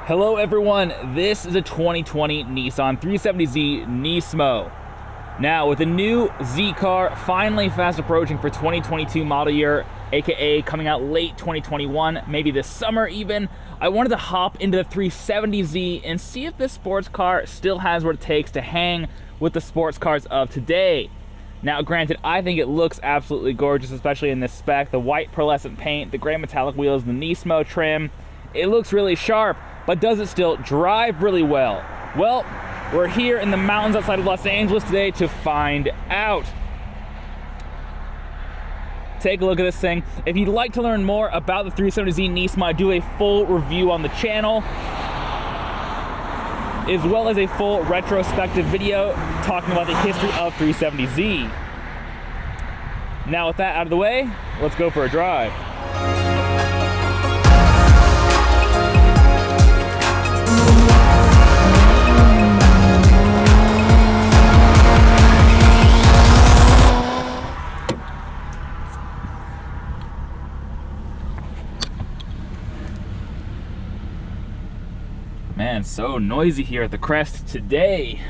Hello everyone, this is a 2020 Nissan 370Z NISMO. Now, with the new Z car finally fast approaching for 2022 model year, aka coming out late 2021, maybe this summer even, I wanted to hop into the 370Z and see if this sports car still has what it takes to hang with the sports cars of today. Now granted, I think it looks absolutely gorgeous, especially in this spec. The white pearlescent paint, the gray metallic wheels, the NISMO trim. It looks really sharp, but does it still drive really well? Well, we're here in the mountains outside of Los Angeles today to find out. Take a look at this thing. If you'd like to learn more about the 370Z NISMO, I do a full review on the channel, as well as a full retrospective video talking about the history of 370Z. Now with that out of the way, let's go for a drive. Man, so noisy here at the crest today.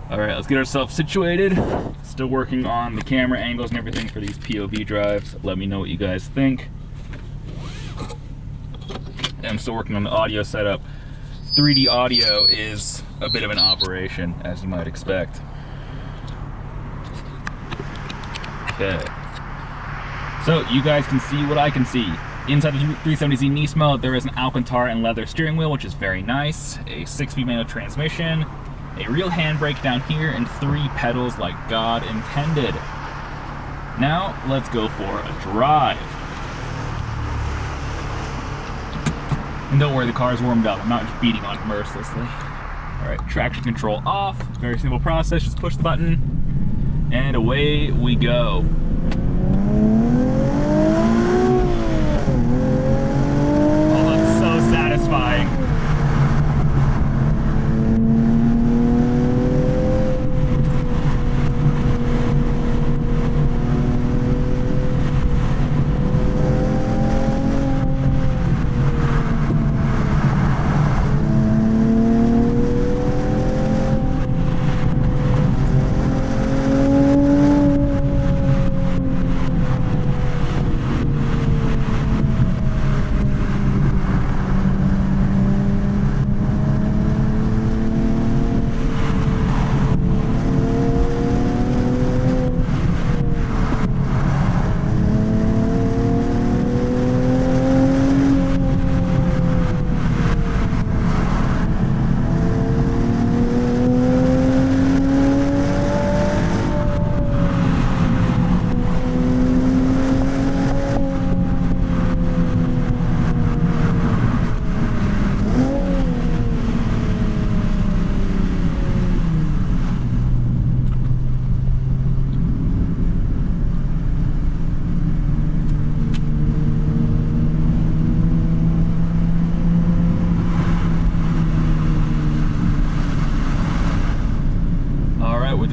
All right, let's get ourselves situated. Still working on the camera angles and everything for these POV drives. Let me know what you guys think. And I'm still working on the audio setup. 3D audio is a bit of an operation, as you might expect. Okay. So you guys can see what I can see. Inside the 370Z NISMO, there is an Alcantara and leather steering wheel, which is very nice. A 6-speed manual transmission, a real handbrake down here, and 3 pedals like God intended. Now, let's go for a drive. And don't worry, the car's warmed up. I'm not just beating on it mercilessly. All right, traction control off. Very simple process, just push the button, and away we go. Oh, that's so satisfying.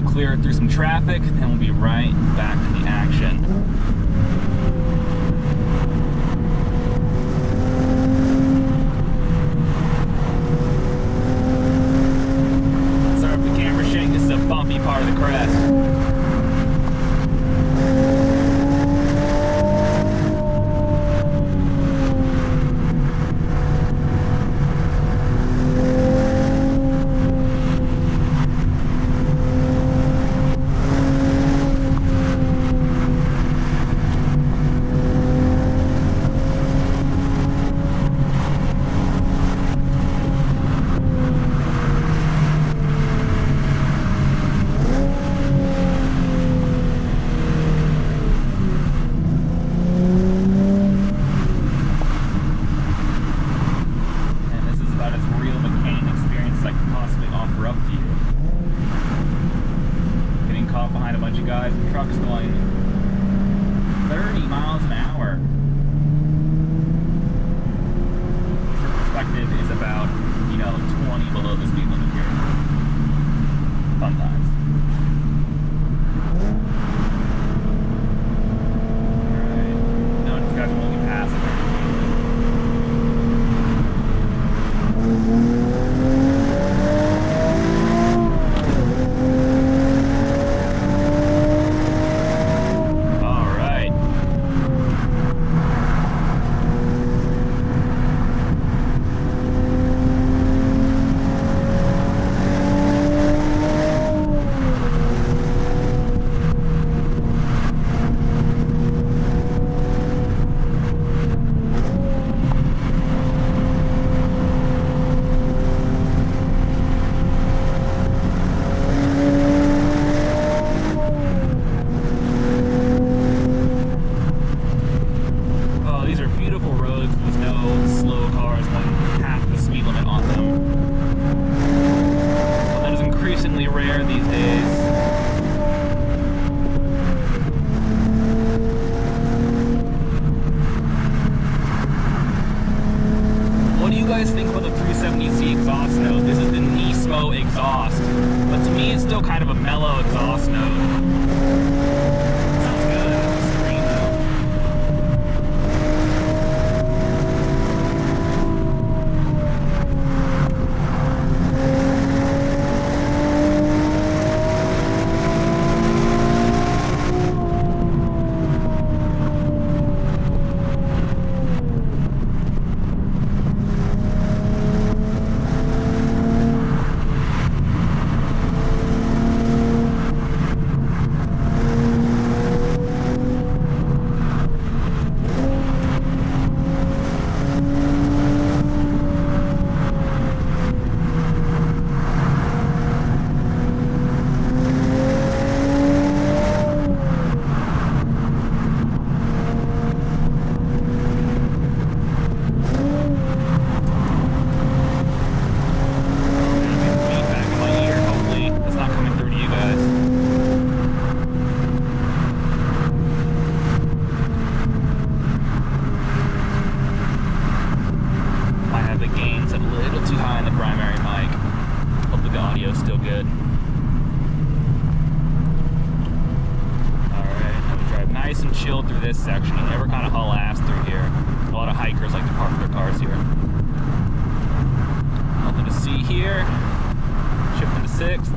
Clear through some traffic, and we'll be right back to the action. Sorry if the camera's shaking, this is a bumpy part of the crest. Behind a bunch of guys and trucks going 30 miles an hour. Retrospective is about, 20 below the speed limit here. turbo exhaust, but to me it's still kind of a mellow exhaust note. Sounds good on the screen though. Nice and chilled through this section. You never kind of haul ass through here. A lot of hikers like to park their cars here. Nothing to see here. Shifting to 6th.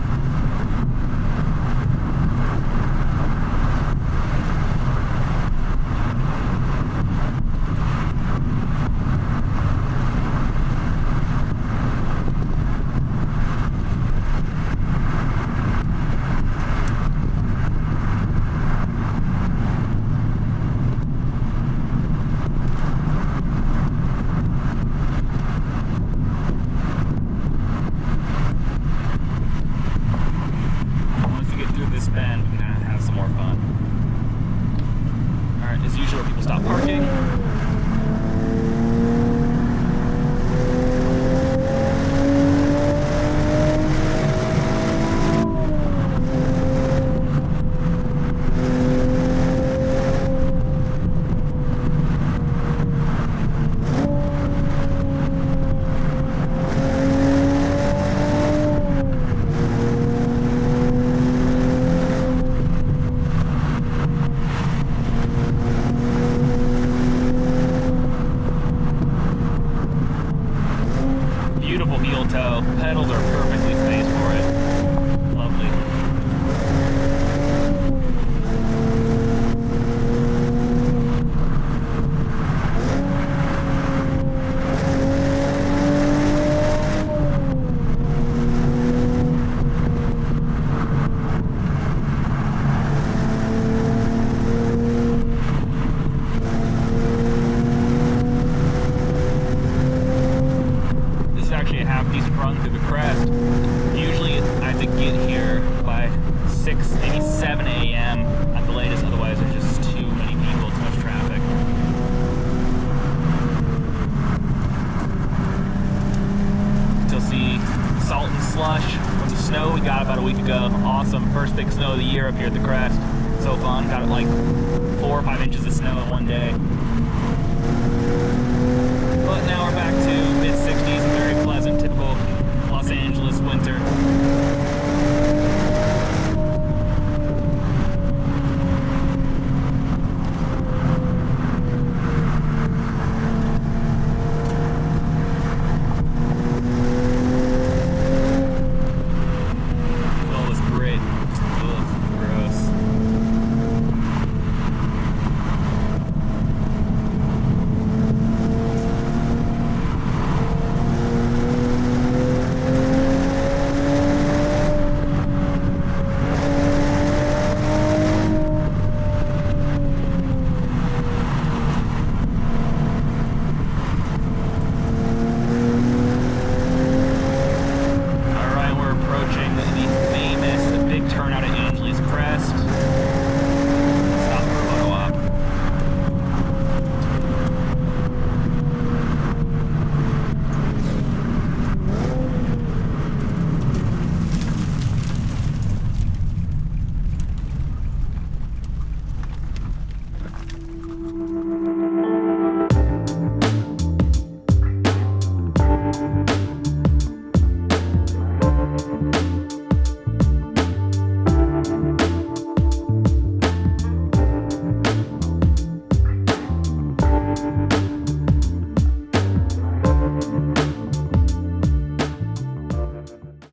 Bend, we're gonna have some more fun. Alright, as usual, people stop parking. Beautiful heel toe. Pedals are perfectly spaced for it. Lovely. Actually a half decent run through the crest. Usually I have to get here by 6, maybe 7 a.m. at the latest, otherwise there's just too many people, too much traffic. Still see salt and slush from the snow we got about a week ago. Awesome, first big snow of the year up here at the crest. So fun, got like 4 or 5 inches of snow in one day. But now we're back to